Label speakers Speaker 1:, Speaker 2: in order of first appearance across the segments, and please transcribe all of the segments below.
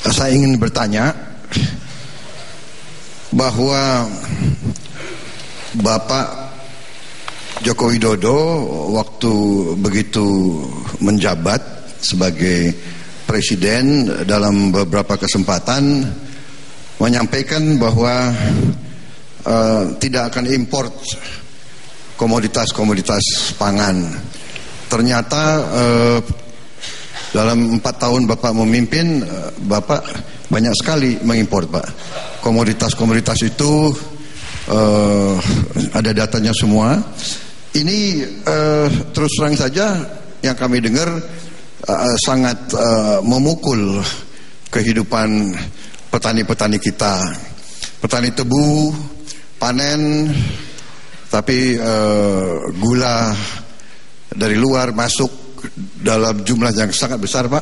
Speaker 1: Saya ingin bertanya bahwa Bapak Joko Widodo waktu begitu menjabat sebagai presiden dalam beberapa kesempatan menyampaikan bahwa tidak akan import komoditas-komoditas pangan. Ternyata dalam 4 tahun Bapak memimpin, Bapak banyak sekali mengimpor, Pak. Komoditas-komoditas itu ada datanya semua. Ini terus terang saja yang kami dengar sangat memukul kehidupan petani-petani kita. Petani tebu panen, tapi gula dari luar masuk dalam jumlah yang sangat besar, Pak,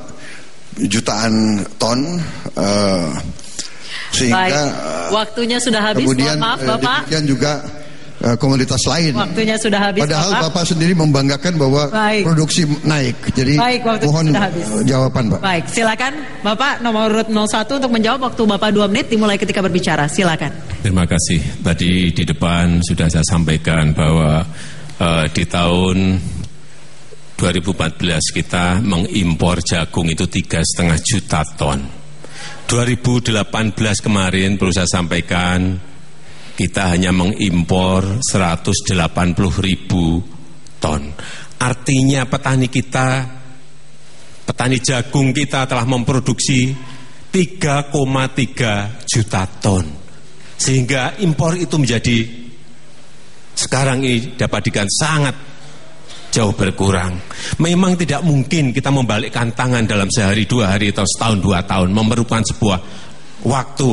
Speaker 1: jutaan ton, sehingga
Speaker 2: baik, waktunya sudah habis.
Speaker 1: kemudian
Speaker 2: maaf Bapak,
Speaker 1: demikian juga komoditas lain.
Speaker 2: Waktunya sudah habis.
Speaker 1: Padahal
Speaker 2: Bapak
Speaker 1: sendiri membanggakan bahwa produksi naik. Jadi mohon jawaban, Pak.
Speaker 2: Baik, silakan Bapak nomor urut 01 untuk menjawab. Waktu Bapak 2 menit dimulai ketika berbicara. Silakan.
Speaker 3: Terima kasih. Tadi di depan sudah saya sampaikan bahwa di tahun 2014 kita mengimpor jagung itu 3,5 juta ton. 2018 kemarin perlu saya sampaikan kita hanya mengimpor 180.000 ton. Artinya petani jagung kita telah memproduksi 3,3 juta ton. Sehingga impor itu menjadi sekarang ini dapat dikatakan sangat jauh berkurang. Memang tidak mungkin kita membalikkan tangan dalam sehari, 2 hari atau setahun, 2 tahun. Memerlukan sebuah waktu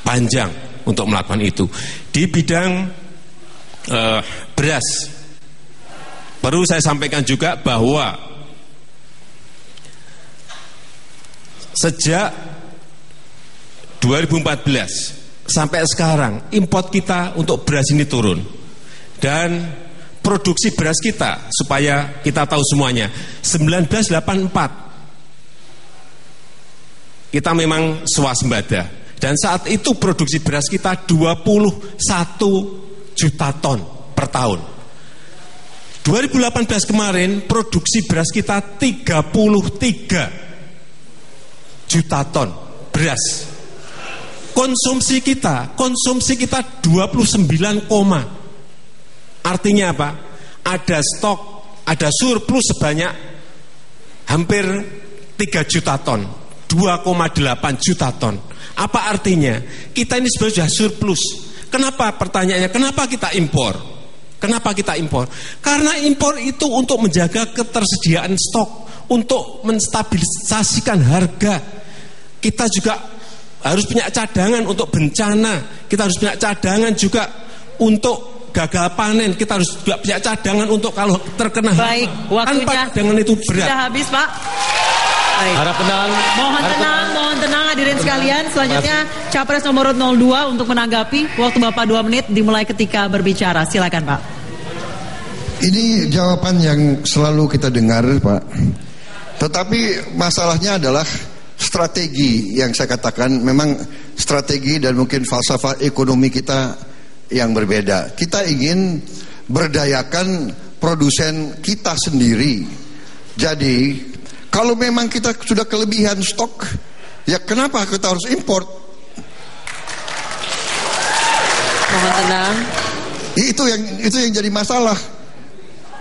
Speaker 3: panjang untuk melakukan itu. Di bidang beras, perlu saya sampaikan juga bahwa sejak 2014 sampai sekarang import kita untuk beras ini turun. Dan produksi beras kita, supaya kita tahu semuanya, 1984 kita memang swasembada. Dan saat itu produksi beras kita 21 juta ton per tahun. 2018 kemarin produksi beras kita 33 juta ton beras. Konsumsi kita 29, artinya apa? Ada stok, ada surplus sebanyak hampir 3 juta ton, 2,8 juta ton. Apa artinya? Kita ini sebenarnya sudah surplus. Kenapa pertanyaannya? Kenapa kita impor? Kenapa kita impor? Karena impor itu untuk menjaga ketersediaan stok, untuk menstabilisasikan harga. Kita juga harus punya cadangan untuk bencana. Kita harus punya cadangan juga untuk gagal panen. Kita harus juga punya cadangan untuk kalau terkena
Speaker 2: baik, waktunya
Speaker 3: cadangan itu berat.
Speaker 2: Sudah habis, Pak. Baik.
Speaker 4: Harap tenang.
Speaker 2: Mohon tenang hadirin sekalian. Selanjutnya Capres nomor 02 untuk menanggapi. Waktu Bapak 2 menit dimulai ketika berbicara. Silakan, Pak.
Speaker 1: Ini jawaban yang selalu kita dengar, Pak. Tetapi masalahnya adalah strategi yang saya katakan, memang strategi dan mungkin falsafah ekonomi kita yang berbeda. Kita ingin berdayakan produsen kita sendiri. Jadi kalau memang kita sudah kelebihan stok, ya kenapa kita harus import?
Speaker 2: Mohon tenang.
Speaker 1: Itu yang jadi masalah.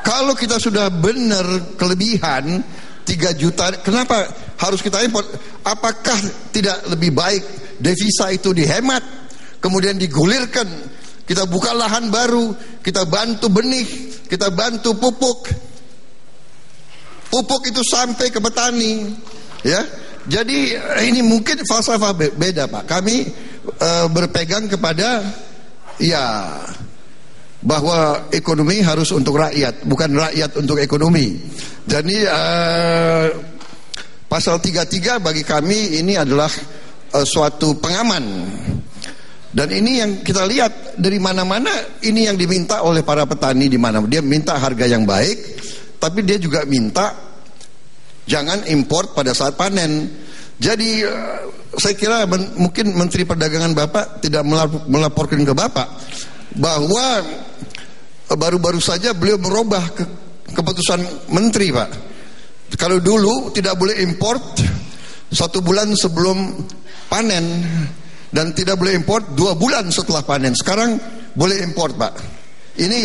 Speaker 1: Kalau kita sudah benar kelebihan 3 juta, kenapa harus kita import? Apakah tidak lebih baik devisa itu dihemat, kemudian digulirkan, kita buka lahan baru, kita bantu benih, kita bantu pupuk itu sampai ke petani, ya. Jadi ini mungkin falsafah beda, Pak. Kami berpegang kepada ya bahwa ekonomi harus untuk rakyat, bukan rakyat untuk ekonomi. Jadi pasal 33 bagi kami ini adalah suatu pengaman. Dan ini yang kita lihat dari mana-mana, ini yang diminta oleh para petani di mana. Dia minta harga yang baik, tapi dia juga minta jangan import pada saat panen. Jadi saya kira mungkin Menteri Perdagangan Bapak tidak melaporkan ke Bapak bahwa baru-baru saja beliau merubah keputusan Menteri, Pak. Kalau dulu tidak boleh import 1 bulan sebelum panen dan tidak boleh import 2 bulan setelah panen. Sekarang boleh import, Pak. Ini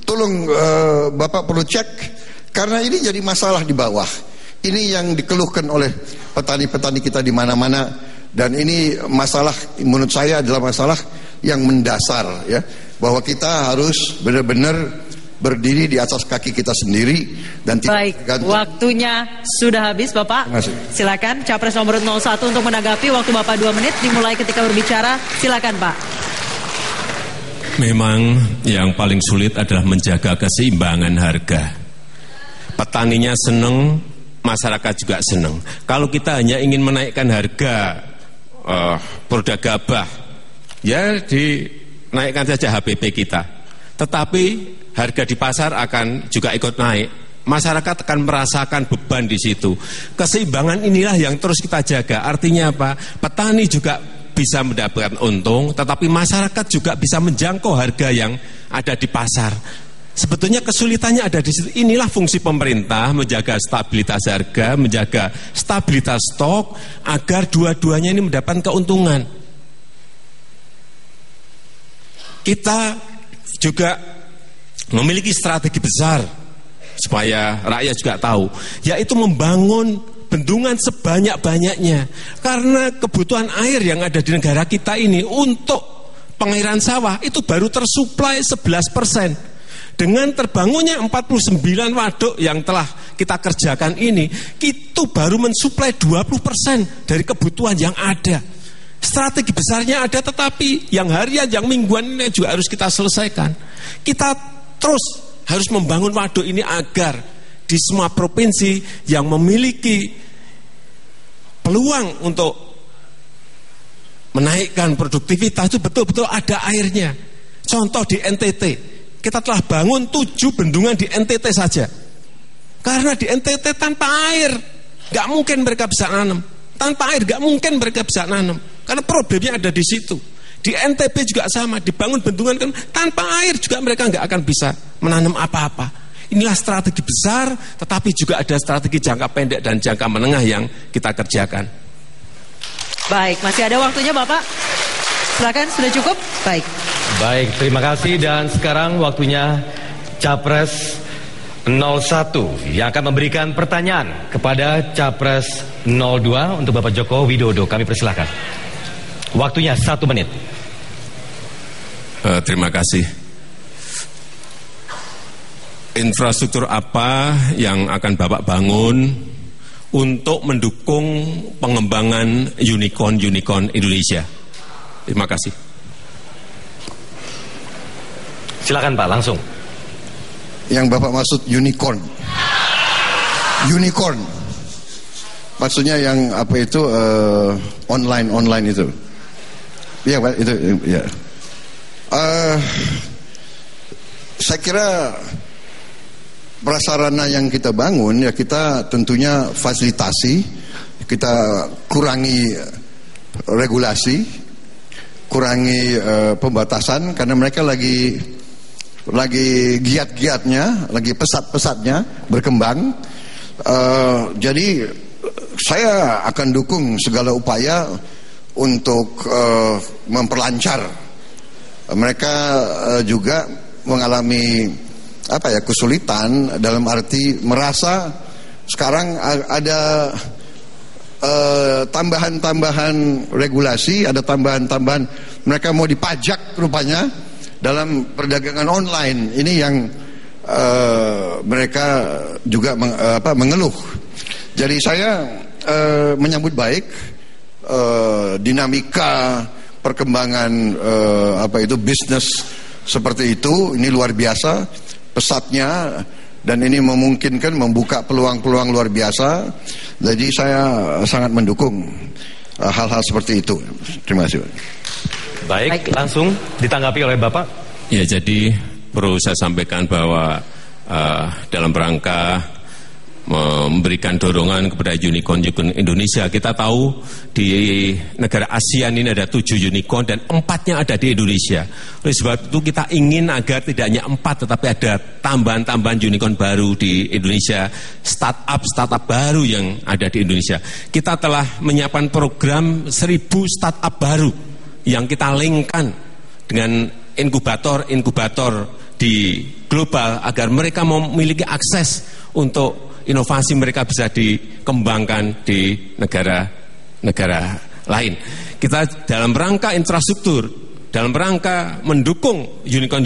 Speaker 1: tolong Bapak perlu cek karena ini jadi masalah di bawah. Ini yang dikeluhkan oleh petani-petani kita di mana-mana, dan ini masalah menurut saya adalah masalah yang mendasar, ya, bahwa kita harus benar-benar berdiri di atas kaki kita sendiri dan tidak.
Speaker 2: Baik, waktunya sudah habis, Bapak. Silakan Capres nomor 01 untuk menanggapi. Waktu Bapak 2 menit dimulai ketika berbicara. Silakan, Pak.
Speaker 3: Memang yang paling sulit adalah menjaga keseimbangan harga. Petaninya seneng, masyarakat juga senang. Kalau kita hanya ingin menaikkan harga produk gabah, ya dinaikkan saja HPP kita. Tetapi harga di pasar akan juga ikut naik. Masyarakat akan merasakan beban di situ. Keseimbangan inilah yang terus kita jaga. Artinya apa? Petani juga bisa mendapatkan untung, tetapi masyarakat juga bisa menjangkau harga yang ada di pasar. Sebetulnya kesulitannya ada di situ. Inilah fungsi pemerintah, menjaga stabilitas harga, menjaga stabilitas stok, agar dua-duanya ini mendapat keuntungan. Kita juga memiliki strategi besar supaya rakyat juga tahu, yaitu membangun bendungan sebanyak-banyaknya. Karena kebutuhan air yang ada di negara kita ini untuk pengairan sawah itu baru tersuplai 11%. Dengan terbangunnya 49 waduk yang telah kita kerjakan ini, itu baru mensuplai 20% dari kebutuhan yang ada. Strategi besarnya ada, tetapi yang harian, yang mingguan ini juga harus kita selesaikan. Kita terus harus membangun waduk ini agar di semua provinsi yang memiliki peluang untuk menaikkan produktivitas itu betul-betul ada airnya. Contoh di NTT, kita telah bangun 7 bendungan di NTT saja. Karena di NTT tanpa air gak mungkin mereka bisa nanam. Tanpa air gak mungkin mereka bisa nanam. Karena problemnya ada di situ. Di NTB juga sama, dibangun bendungan kan tanpa air juga mereka gak akan bisa menanam apa-apa. Inilah strategi besar, tetapi juga ada strategi jangka pendek dan jangka menengah yang kita kerjakan.
Speaker 2: Baik, masih ada waktunya Bapak. Silakan, sudah cukup? Baik.
Speaker 4: Baik, terima kasih, dan sekarang waktunya Capres 01 yang akan memberikan pertanyaan kepada Capres 02 untuk Bapak Joko Widodo. Kami persilahkan. Waktunya 1 menit.
Speaker 3: Terima kasih. Infrastruktur apa yang akan Bapak bangun untuk mendukung pengembangan unicorn Indonesia? Terima kasih.
Speaker 4: Silakan Pak, langsung.
Speaker 1: Yang Bapak maksud unicorn. Unicorn. Maksudnya yang apa itu online itu. Iya Pak, itu ya. Saya kira prasarana yang kita bangun ya kita tentunya fasilitasi, kita kurangi regulasi, kurangi pembatasan karena mereka lagi giat-giatnya, lagi pesat-pesatnya berkembang. Jadi saya akan dukung segala upaya untuk memperlancar. Mereka juga mengalami kesulitan dalam arti merasa sekarang ada tambahan-tambahan regulasi, ada tambahan-tambahan mereka mau dipajak rupanya dalam perdagangan online. Ini yang mereka juga mengeluh. Jadi saya menyambut baik dinamika perkembangan bisnis seperti itu. Ini luar biasa pesatnya, dan ini memungkinkan membuka peluang-peluang luar biasa. Jadi saya sangat mendukung hal-hal seperti itu. Terima kasih.
Speaker 4: Baik, langsung ditanggapi oleh Bapak.
Speaker 3: Ya, jadi perlu saya sampaikan bahwa dalam rangka memberikan dorongan kepada unicorn Indonesia. Kita tahu di negara ASEAN ini ada 7 unicorn dan 4-nya ada di Indonesia. Oleh sebab itu kita ingin agar tidak hanya 4 tetapi ada tambahan-tambahan unicorn baru di Indonesia, startup baru yang ada di Indonesia. Kita telah menyiapkan program 1000 startup baru yang kita linkkan dengan inkubator di global agar mereka memiliki akses untuk inovasi mereka bisa dikembangkan di negara lain. Kita dalam rangka infrastruktur, dalam rangka mendukung unicorn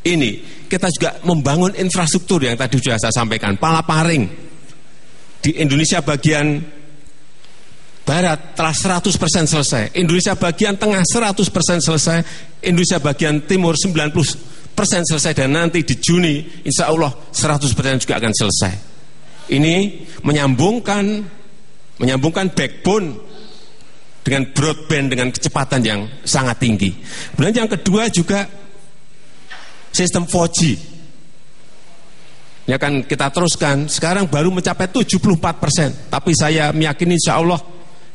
Speaker 3: ini, kita juga membangun infrastruktur yang tadi sudah saya sampaikan. Palaparing di Indonesia bagian barat telah 100% selesai, Indonesia bagian tengah 100% selesai, Indonesia bagian timur 90% selesai, dan nanti di Juni insya Allah 100% juga akan selesai. Ini menyambungkan backbone dengan broadband dengan kecepatan yang sangat tinggi. Kemudian yang kedua juga sistem 4G. Ini akan kita teruskan. Sekarang baru mencapai 74%, tapi saya meyakini insya Allah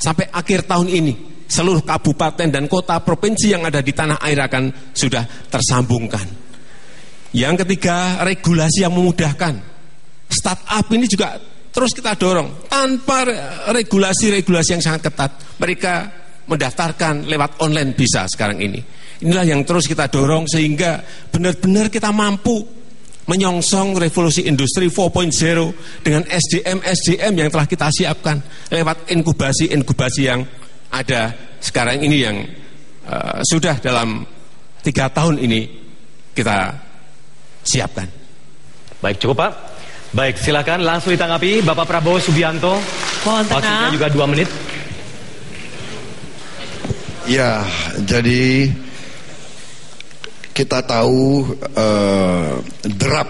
Speaker 3: sampai akhir tahun ini seluruh kabupaten dan kota provinsi yang ada di tanah air akan sudah tersambungkan. Yang ketiga, regulasi yang memudahkan. Startup ini juga terus kita dorong. Tanpa regulasi-regulasi yang sangat ketat, mereka mendaftarkan lewat online bisa sekarang ini. Inilah yang terus kita dorong sehingga benar-benar kita mampu menyongsong revolusi industri 4.0 dengan SDM yang telah kita siapkan lewat inkubasi yang ada sekarang ini yang sudah dalam 3 tahun ini kita siapkan.
Speaker 4: Baik, cukup Pak. Baik, silakan langsung ditanggapi Bapak Prabowo Subianto. Waktunya juga 2 menit.
Speaker 1: Ya, jadi kita tahu derap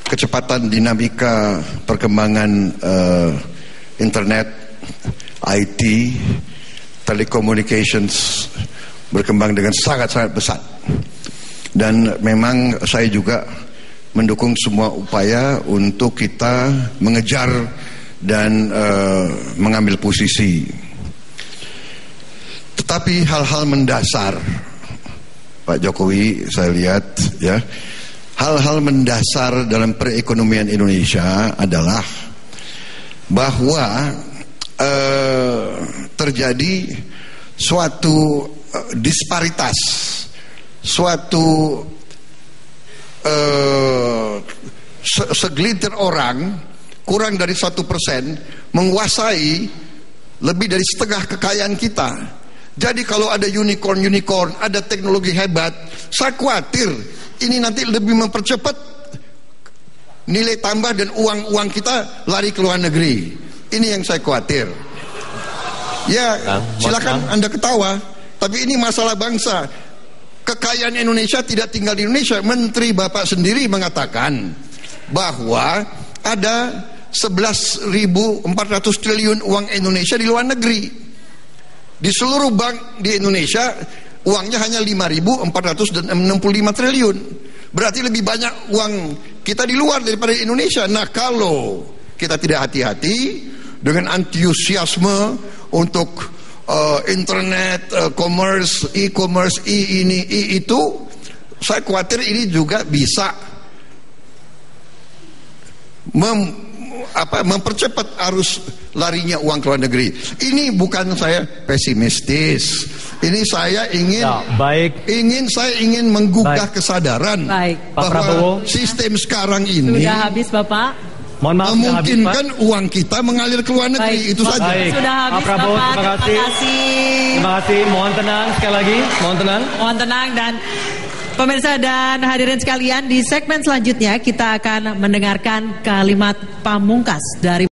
Speaker 1: kecepatan dinamika perkembangan internet, IT, telecommunications berkembang dengan sangat-sangat besar. Dan memang saya juga mendukung semua upaya untuk kita mengejar dan mengambil posisi. Tetapi hal-hal mendasar, Pak Jokowi, saya lihat ya, hal-hal mendasar dalam perekonomian Indonesia adalah bahwa terjadi suatu disparitas, suatu segelintir orang, kurang dari 1% menguasai lebih dari setengah kekayaan kita. Jadi kalau ada unicorn, ada teknologi hebat, saya khawatir ini nanti lebih mempercepat nilai tambah dan uang kita lari ke luar negeri. Ini yang saya khawatir. Ya, silakan Anda ketawa, tapi ini masalah bangsa. Kekayaan Indonesia tidak tinggal di Indonesia. Menteri Bapak sendiri mengatakan bahwa ada 11.400 triliun uang Indonesia di luar negeri. Di seluruh bank di Indonesia uangnya hanya 5.465 triliun. Berarti lebih banyak uang kita di luar daripada Indonesia. Nah, kalau kita tidak hati-hati dengan antusiasme untuk internet, e-commerce, ini, itu, saya khawatir ini juga bisa mempercepat arus larinya uang ke luar negeri. Ini bukan saya pesimistis. Ini saya ingin ingin menggugah kesadaran bahwa sistem sekarang ini
Speaker 2: sudah habis Bapak.
Speaker 1: Memungkinkan uang kita mengalir ke luar negeri. Itu saja.
Speaker 2: Sudah habis,
Speaker 4: Pak Prabowo,
Speaker 2: Bapak.
Speaker 4: terima kasih. Mohon tenang sekali lagi.
Speaker 2: Mohon tenang dan pemirsa dan hadirin sekalian, di segmen selanjutnya kita akan mendengarkan kalimat pamungkas dari